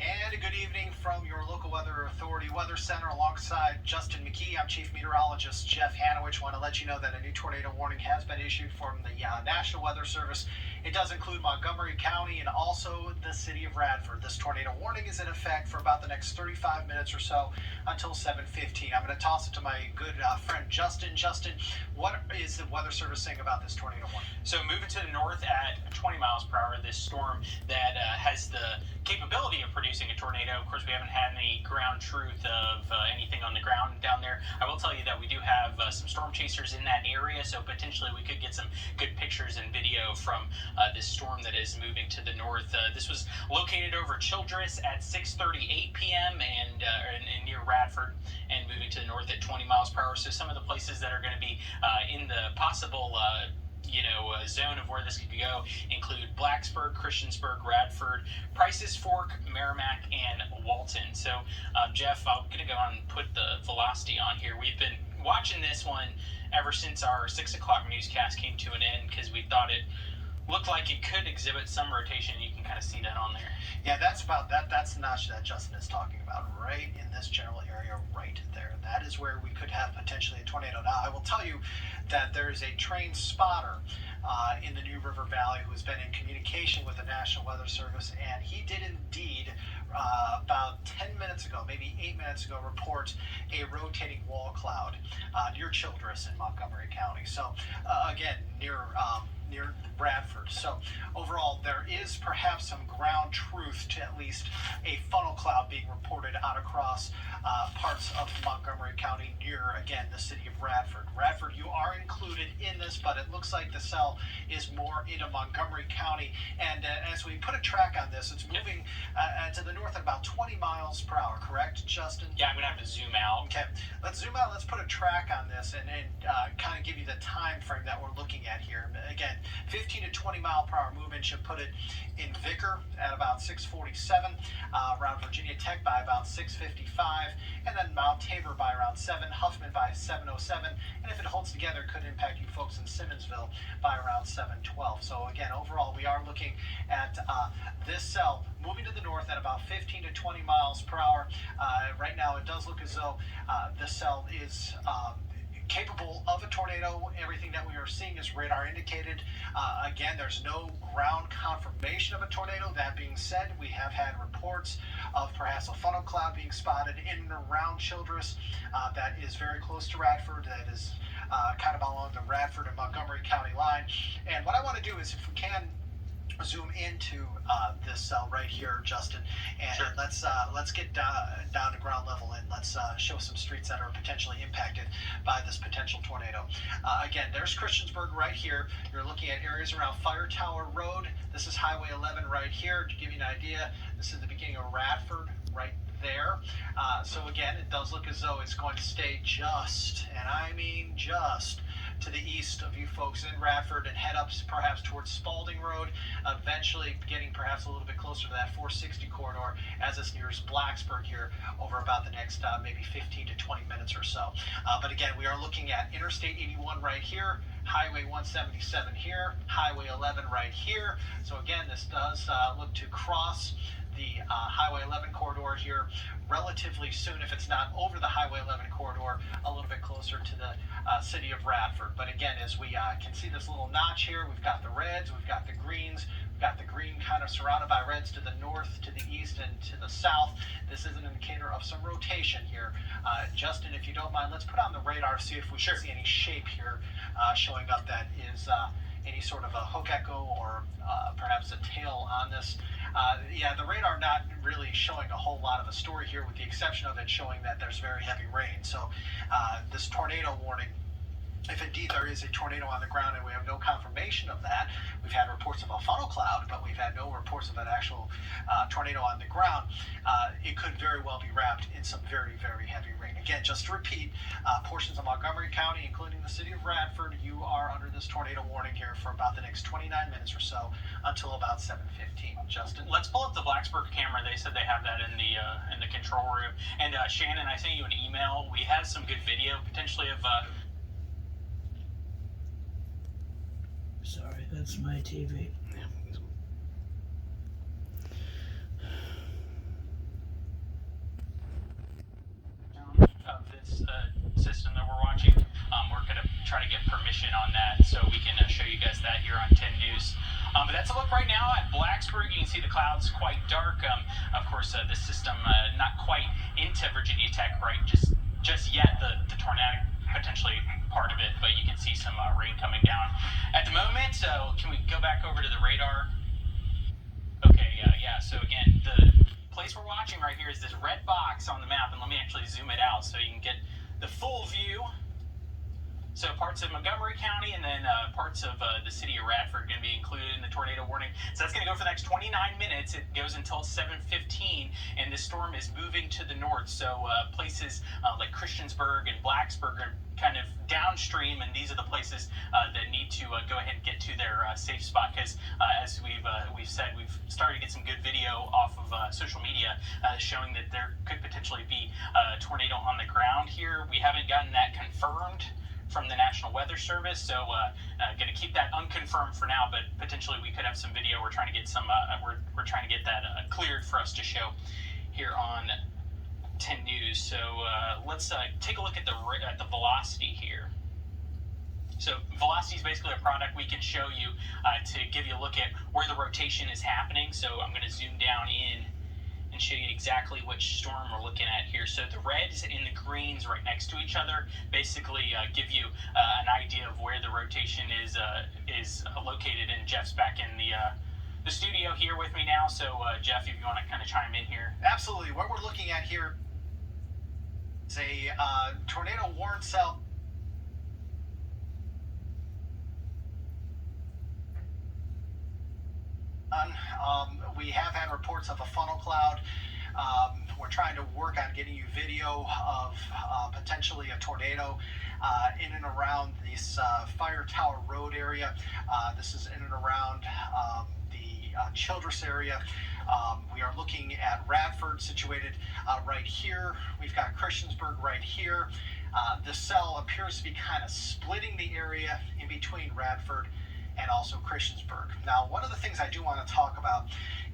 And a good evening from your local weather authority weather center alongside Justin McKee. I'm Chief Meteorologist Jeff Hanowich. Want to let you know that a new tornado warning has been issued from the National Weather Service. It does include Montgomery County and also the city of Radford. This tornado warning is in effect for about the next 35 minutes or so until 7:15. I'm going to toss it to my good friend Justin. Justin, what is the Weather Service saying about this tornado warning? So moving to the north at 20 miles per hour, this storm that has the capability of producing a tornado. Of course, we haven't had any ground truth of anything on the ground down there. I will tell you that we do have some storm chasers in that area, so potentially we could get some good pictures and video from this storm that is moving to the north. This was located over Childress at 6:38 p.m. and near Radford, and moving to the north at 20 miles per hour. So some of the places that are going to be in the possible zone of where this could go include Blacksburg, Christiansburg, Radford, Price's Fork, Merrimack, and Walton. So, Jeff, I'm going to go on and put the velocity on here. We've been watching this one ever since our 6 o'clock newscast came to an end because we thought it looked like it could exhibit some rotation. You can kind of see that on there. Yeah, that's about that. That's the notch that Justin is talking about, right in this general area, right there. That is where we could have potentially a tornado. Now, I will tell you that there is a trained spotter in the New River Valley who has been in communication with the National Weather Service, and he did indeed about 10 minutes ago, maybe 8 minutes ago, report a rotating wall cloud near Childress in Montgomery County. So again, near Radford. So overall, there is perhaps some ground truth to at least a funnel cloud being reported out across parts of Montgomery County near, again, the city of Radford. Radford, you are included in this, but it looks like the cell is more into Montgomery County. And as we put a track on this, it's moving to the north at about 20 miles per hour, correct, Justin? Yeah, I'm going to have to zoom out. Okay, let's zoom out. Let's put a track on this and kind of give you the time frame that we're looking at here. Again, 15 to 20 mile per hour movement should put it in Vicar at about 6:47, around Virginia Tech by about 6:55, and then Mount Tabor by around 7, Huffman by 7:07, and if it holds together, it could impact you folks in Simmonsville by around 7:12. So again, overall, we are looking at this cell moving to the north at about 15 to 20 miles per hour. Right now, it does look as though this cell is capable of a tornado. Everything that we are seeing is radar indicated. Again, there's no ground confirmation of a tornado. That being said, we have had reports of perhaps a funnel cloud being spotted in and around Childress. That is very close to Radford. That is kind of along the Radford and Montgomery County line. And what I want to do is, if we can, zoom into this cell right here, Justin, and sure. let's get down to ground level, and let's show some streets that are potentially impacted by this potential tornado. Again, there's Christiansburg right here. You're looking at areas around Fire Tower Road. This is Highway 11 right here. To give you an idea, this is the beginning of Radford right there. So again, it does look as though it's going to stay just, and I mean just, to the east of you folks in Radford and head up perhaps towards Spalding Road, eventually getting perhaps a little bit closer to that 460 corridor as this nears Blacksburg here over about the next maybe 15 to 20 minutes or so. But again, we are looking at Interstate 81 right here, Highway 177 here, Highway 11 right here. So again, this does look to cross the Highway 11 corridor here relatively soon, if it's not over the Highway 11 corridor, a little bit closer to the city of Radford. But again, as we can see this little notch here, we've got the reds, we've got the greens, we've got the green kind of surrounded by reds to the north, to the east, and to the south. This is an indicator of some rotation here. Justin, if you don't mind, let's put on the radar, see if we should see any shape here showing up that is any sort of a hook echo or perhaps a tail on this. Yeah, the radar not really showing a whole lot of a story here, with the exception of it showing that there's very heavy rain. So this tornado warning, if indeed there is a tornado on the ground, and we have no confirmation of that, we've had reports of a funnel cloud, but we've had no reports of an actual tornado on the ground, it could very well be wrapped in some very, very heavy rain. Again, just to repeat, portions of Montgomery County, including the city of Radford, you are under this tornado warning here for about the next 29 minutes or so until about 7:15. Justin? Let's pull up the Blacksburg camera. They said they have that in the control room. And Shannon, I sent you an email. We have some good video potentially of Sorry, that's my TV. permission on that, so we can show you guys that here on 10 News. But that's a look right now at Blacksburg. You can see the clouds quite dark. Of course, the system not quite into Virginia Tech, right? Just yet. The tornadic potentially part of it, but you can see some rain coming down at the moment. So can we go back over to the radar? Okay, yeah. So again, the place we're watching right here is this red box on the map, and let me actually zoom it out so you can get the full view. So parts of Montgomery County and then parts of the city of Radford are going to be included in the tornado warning. So that's going to go for the next 29 minutes. It goes until 7:15, and this storm is moving to the north. So places like Christiansburg and Blacksburg are kind of downstream, and these are the places that need to go ahead and get to their safe spot. Because as we've said, we've started to get some good video off of social media showing that there could potentially be a tornado on the ground here. We haven't gotten that confirmed from the National Weather Service, so going to keep that unconfirmed for now, but potentially we could have some video. We're trying to get some we're trying to get that cleared for us to show here on 10 News. So let's take a look at the velocity here. So velocity is basically a product we can show you to give you a look at where the rotation is happening. So I'm going to zoom down in and show you exactly which storm we're looking at here. So the reds and the greens right next to each other basically give you an idea of where the rotation is located. And Jeff's back in the studio here with me now. So Jeff, if you want to kind of chime in here. Absolutely. What we're looking at here is a tornado warning cell. We have had reports of a funnel cloud. We're trying to work on getting you video of potentially a tornado in and around this Fire Tower Road area. This is in and around the Childress area. We are looking at Radford, situated right here. We've got Christiansburg right here. This cell appears to be kind of splitting the area in between Radford and also Christiansburg. Now, one of the things I do want to talk about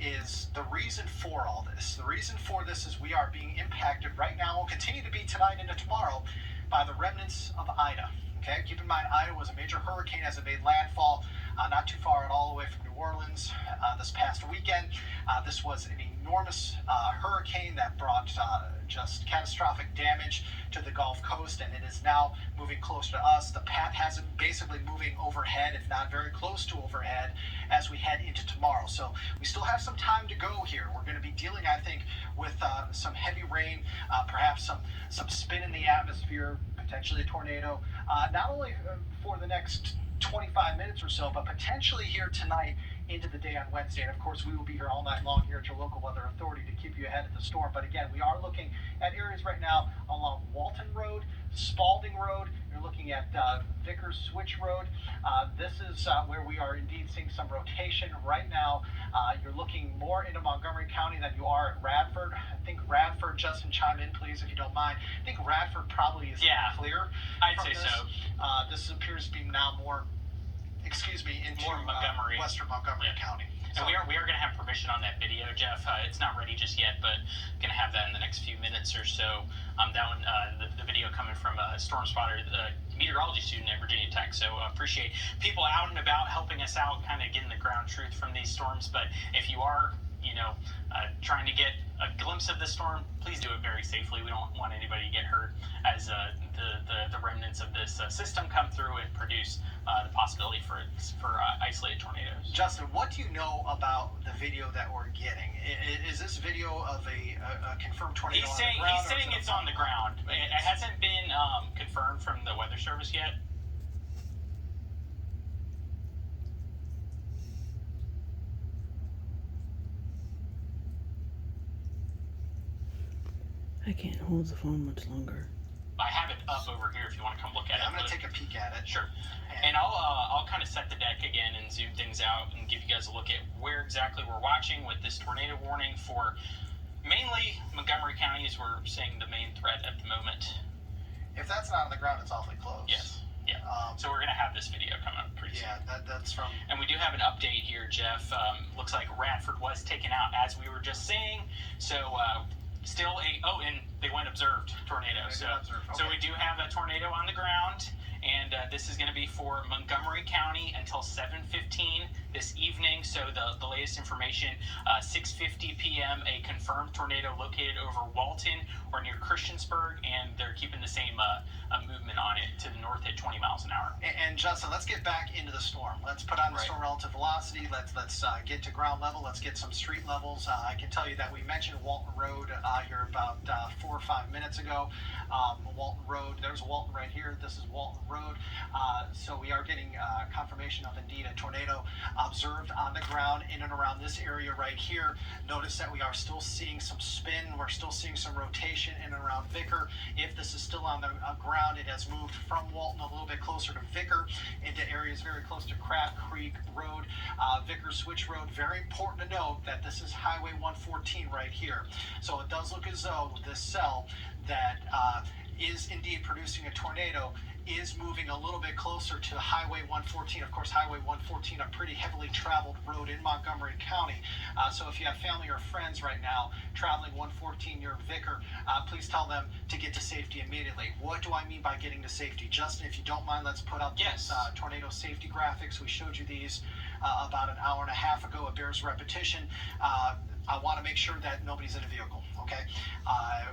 is the reason for all this. The reason for this is we are being impacted right now, will continue to be tonight into tomorrow, by the remnants of Ida. Okay, keep in mind, Ida was a major hurricane as it made landfall not too far at all away from New Orleans this past weekend. This was an enormous hurricane that brought just catastrophic damage to the Gulf Coast, and it is now moving closer to us. The path has it basically moving overhead, if not very close to overhead, as we head into tomorrow. So we still have some time to go here. We're going to be dealing, I think, with some heavy rain, perhaps some spin in the atmosphere, potentially a tornado, not only for the next 25 minutes or so, but potentially here tonight into the day on Wednesday. And of course, we will be here all night long here at your local weather authority to keep you ahead of the storm. But again, we are looking at areas right now along Walton Road, Spalding Road. You're looking at Vickers Switch Road. This is where we are indeed seeing some rotation right now. You're looking more into Montgomery County than you are at Radford. I think Radford, Justin, chime in please if you don't mind. I think Radford probably is clear. I'd from say this. so. This appears to be now more, into More Montgomery. Western Montgomery County. And we are going to have permission on that video, Jeff. It's not ready just yet, but going to have that in the next few minutes or so. That one, the video coming from a storm spotter, the meteorology student at Virginia Tech. So appreciate people out and about helping us out, kind of getting the ground truth from these storms. But if you are, trying to get a glimpse of the storm, please do it very safely. We don't want anybody to get hurt as the remnants of this system come through and produce the possibility for isolated tornadoes. Justin, what do you know about the video that we're getting? Is this video of a confirmed tornado He's on saying, the ground? he's saying it's on the ground. It hasn't been confirmed from the Weather Service yet. I can't hold the phone much longer. I have it up over here if you want to come look at it. I'm going to take a peek at it. Sure. And I'll kind of set the deck again and zoom things out and give you guys a look at where exactly we're watching with this tornado warning for mainly Montgomery County, as we're seeing the main threat at the moment. If that's not on the ground, it's awfully close. Yes. Yeah. So we're going to have this video come up pretty soon. Yeah, that's from... And we do have an update here, Jeff. Looks like Radford was taken out, as we were just saying. So still and they went observed tornado. So we do have a tornado on the ground, and this is going to be for Montgomery County until 7:15 this evening. So the latest information, 6:50 p.m., a confirmed tornado located over Walton or near Christiansburg, and they're keeping the same movement on it to the north at 20 miles an hour. And Justin, let's get back into the storm. Let's put on the storm relative velocity. Let's get to ground level. Let's get some street levels. I can tell you that we mentioned Walton Road here about 4 or 5 minutes ago. Walton Road, there's Walton right here. This is Walton Road. So we are getting confirmation of indeed a tornado observed on the ground in and around this area right here. Notice that we are still seeing some spin. We're still seeing some rotation in and around Vicar. If this is still on the ground, it has moved from Walton a little bit closer to Vicar into areas very close to Crab Creek Road, Vicar Switch Road. Very important to note that this is Highway 114 right here. So it does look as though this cell that is indeed producing a tornado is moving a little bit closer to Highway 114. Of course, Highway 114, a pretty heavily traveled road in Montgomery County. So if you have family or friends right now traveling 114 near Vicar, please tell them to get to safety immediately. What do I mean by getting to safety? Justin, if you don't mind, let's put up these tornado safety graphics. We showed you these about an hour and a half ago. It bears repetition. I want to make sure that nobody's in a vehicle, okay?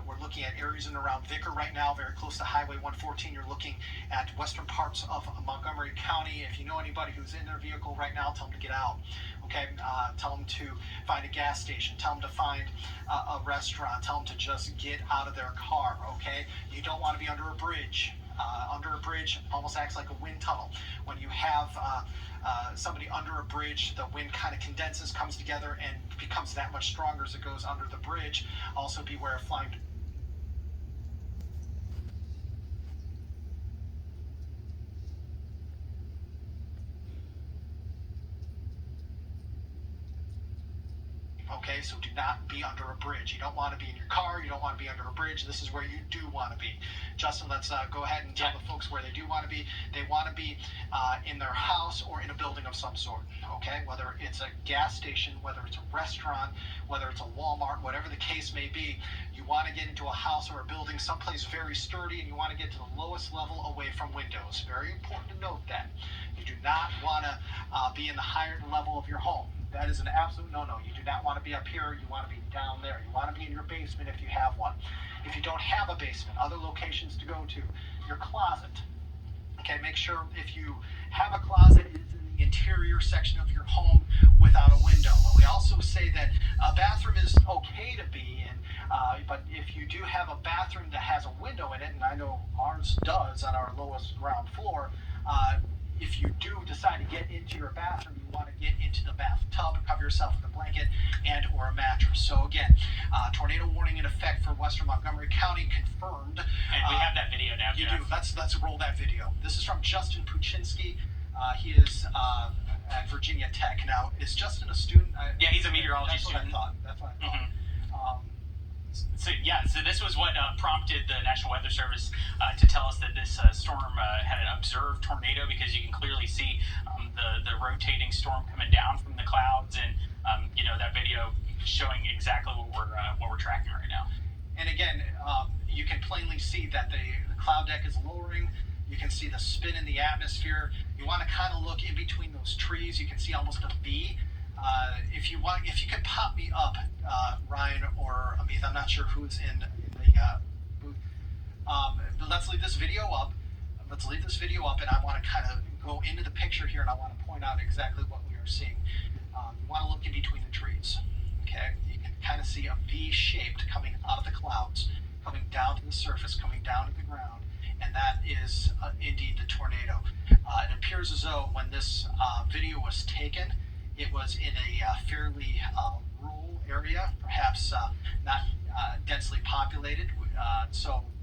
We're looking at areas in and around Vicar right now, very close to Highway 114. You're looking at western parts of Montgomery County. If you know anybody who's in their vehicle right now, tell them to get out, okay? Tell them to find a gas station. Tell them to find a restaurant. Tell them to just get out of their car, okay? You don't want to be under a bridge. Under a bridge almost acts like a wind tunnel. When you have somebody under a bridge, the wind kind of condenses, comes together, and becomes that much stronger as it goes under the bridge. Also beware of flying. Okay, so do not be under a bridge. You don't want to be in your car. You don't want to be under a bridge. This is where you do want to be. Justin, let's go ahead and tell the folks where they do want to be. They want to be in their house or in a building of some sort, okay? Whether it's a gas station, whether it's a restaurant, whether it's a Walmart, whatever the case may be, you want to get into a house or a building, someplace very sturdy, and you want to get to the lowest level away from windows. Very important to note that. You do not want to be in the higher level of your home. That is an absolute no-no. You do not want to be up here. You want to be down there. You want to be in your basement if you have one. If you don't have a basement, other locations to go to, your closet. Okay, make sure if you have a closet, it's in the interior section of your home without a window. We also say that a bathroom is okay to be in, but if you do have a bathroom that has a window in it, and I know ours does on our lowest ground floor, if you do decide to get into your bathroom, you want to get into the bathtub, cover yourself with a blanket and or a mattress. So again, tornado warning in effect for western Montgomery County confirmed. And we have that video now, You Jeff. do. Let's roll that video. This is from Justin Puchinski. He is at Virginia Tech. Now, is Justin a student? Yeah, he's a meteorology student. That's what I thought. So this was what prompted the National Weather Service to tell us that this storm had an observed tornado, because you can clearly see the rotating storm coming down from the clouds, and that video showing exactly what we're tracking right now. And again, you can plainly see that the cloud deck is lowering. You can see the spin in the atmosphere. You want to kind of look in between those trees. You can see almost a V. If you could pop me up, Ryan or Amit, I'm not sure who's in the booth. But let's leave this video up. And I want to kind of go into the picture here, and I want to point out exactly what we are seeing. You want to look in between the trees. Okay, you can kind of see a V shaped coming out of the clouds, coming down to the surface, coming down to the ground, and that is indeed the tornado. It appears as though when this video was taken, it was in a fairly rural area, perhaps not densely populated.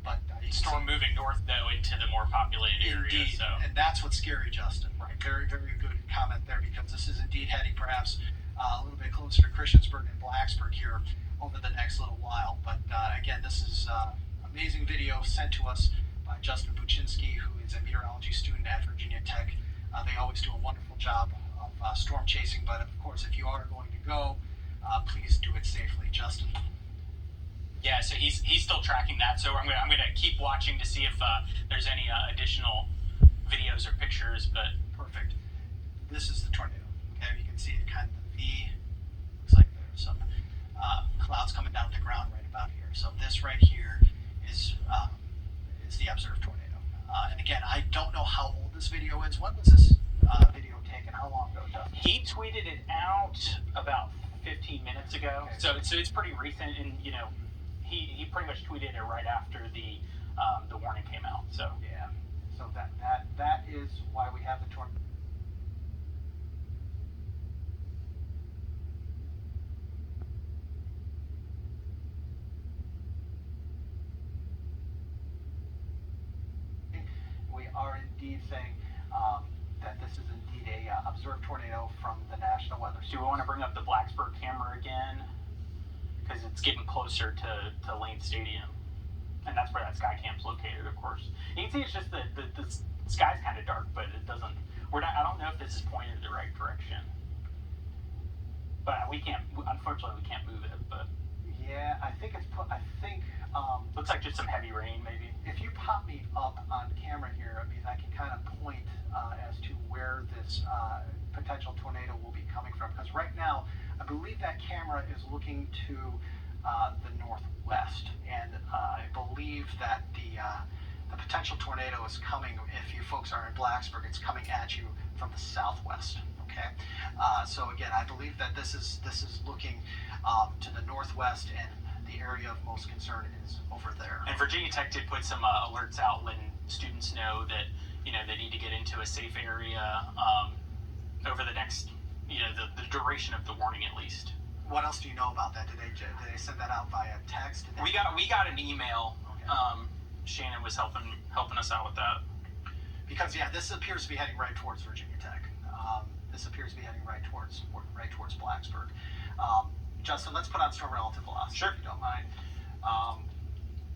But Storm moving north though into the more populated area. Indeed, So. and that's what's scary, Justin. Right, very, very good comment there, because this is indeed heading perhaps a little bit closer to Christiansburg and Blacksburg here over the next little while. But again, this is amazing video sent to us by Justin Puchinski, who is a meteorology student at Virginia Tech. They always do a wonderful job of storm chasing, but of course, if you are going to go, please do it safely. Justin. Yeah, so he's still tracking that. So I'm gonna keep watching to see if there's any additional videos or pictures, but Perfect. This is the tornado. Okay, you can see it kind of the V. Looks like there's some clouds coming down to the ground right about here. So this right here is the observed tornado. And again, I don't know how old this video is. When was this video taken? How long ago, Dustin? he tweeted it out about 15 minutes ago. Okay. So it's pretty recent, and he pretty much tweeted it right after the warning came out. So Yeah. So that is why we have the tornado. We are indeed saying that this is indeed a observed tornado from the National Weather Service. do we want to bring up the Blacksburg camera again? Because it's getting closer to Lane Stadium, and that's where that sky camp's located, of course. You can see it's just the sky's kind of dark, but it doesn't. I don't know if this is pointed in the right direction, but unfortunately we can't move it. But Yeah, I think looks like just some heavy rain, maybe. if you pop me up on camera here, I mean, I can kind of point as to where this potential tornado will be coming from. Because right now, I believe that camera is looking to the northwest, and I believe that the potential tornado is coming. If you folks are in Blacksburg, it's coming at you from the southwest. Okay, so again, I believe that this is looking to the northwest, and the area of most concern is over there. And Virginia Tech did put some alerts out, letting students know that they need to get into a safe area over the next the duration of the warning at least. What else do you know about that? Did they send that out via text? Did they- We got an email. Okay. Shannon was helping us out with that. Because yeah, this appears to be heading right towards Virginia Tech. This appears to be heading right towards Blacksburg. Justin, let's put on storm relative velocity, Sure. if you don't mind.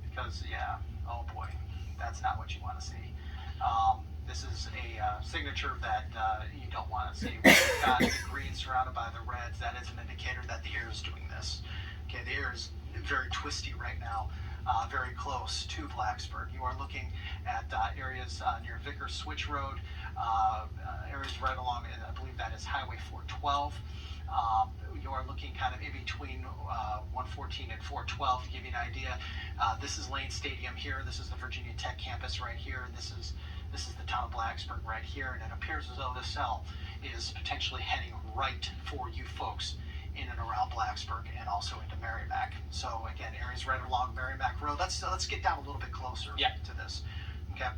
Because yeah, oh boy, that's not what you want to see. This is a signature that you don't want to see. We've got the green surrounded by the reds. That is an indicator that the air is doing this. Okay, the air is very twisty right now. Very close to Blacksburg. You are looking at areas near Vickers Switch Road, areas right along, and I believe that is Highway 412. You are looking kind of in between 114 and 412 to give you an idea. This is Lane Stadium here. This is the Virginia Tech campus right here, and this is the town of Blacksburg right here. And it appears as though this cell is potentially heading right for you folks in and around Blacksburg and also into Merrimack. So again, areas right along Merrimack Road. Let's get down a little bit closer to this. Okay,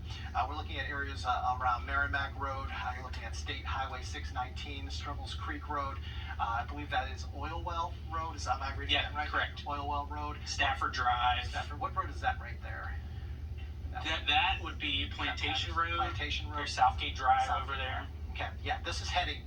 we're looking at areas around Merrimack Road. You're looking at State Highway 619, Struggles Creek Road. I believe that is Oil Well Road. Am I reading that right? Correct. Oil Well Road. Stafford Drive. Stafford. What road is that right there? That would be Plantation Road. Plantation Road. Or Southgate Drive Southgate over there. Okay, yeah, this is heading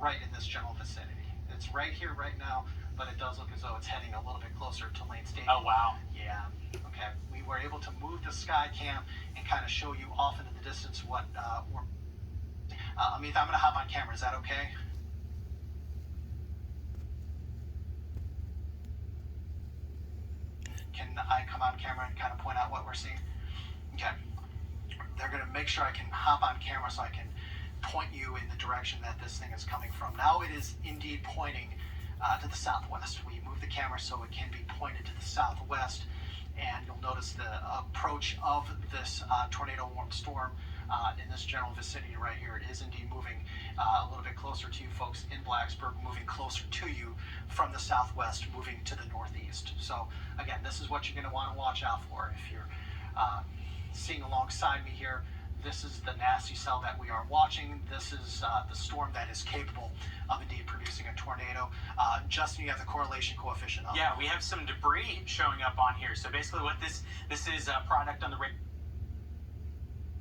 right in this general vicinity. It's right here right now, but it does look as though it's heading a little bit closer to Lane Stadium. Oh wow. Yeah. Okay. We were able to move the sky cam and kind of show you off into the distance what we're. Amit, I'm going to hop on camera. Is that okay? Can I come on camera and kind of point out what we're seeing? Okay. They're going to make sure I can hop on camera so I can point you in the direction that this thing is coming from. Now it is indeed pointing to the southwest. We move the camera so it can be pointed to the southwest, and you'll notice the approach of this tornado warm storm in this general vicinity right here. It is indeed moving a little bit closer to you folks in Blacksburg, moving closer to you from the southwest, moving to the northeast. So again, this is what you're going to want to watch out for. If you're seeing alongside me here, this is the nasty cell that we are watching. This is the storm that is capable of indeed producing a tornado. Justin, you have the correlation coefficient up. Yeah, we have some debris showing up on here. So basically what this is a product on the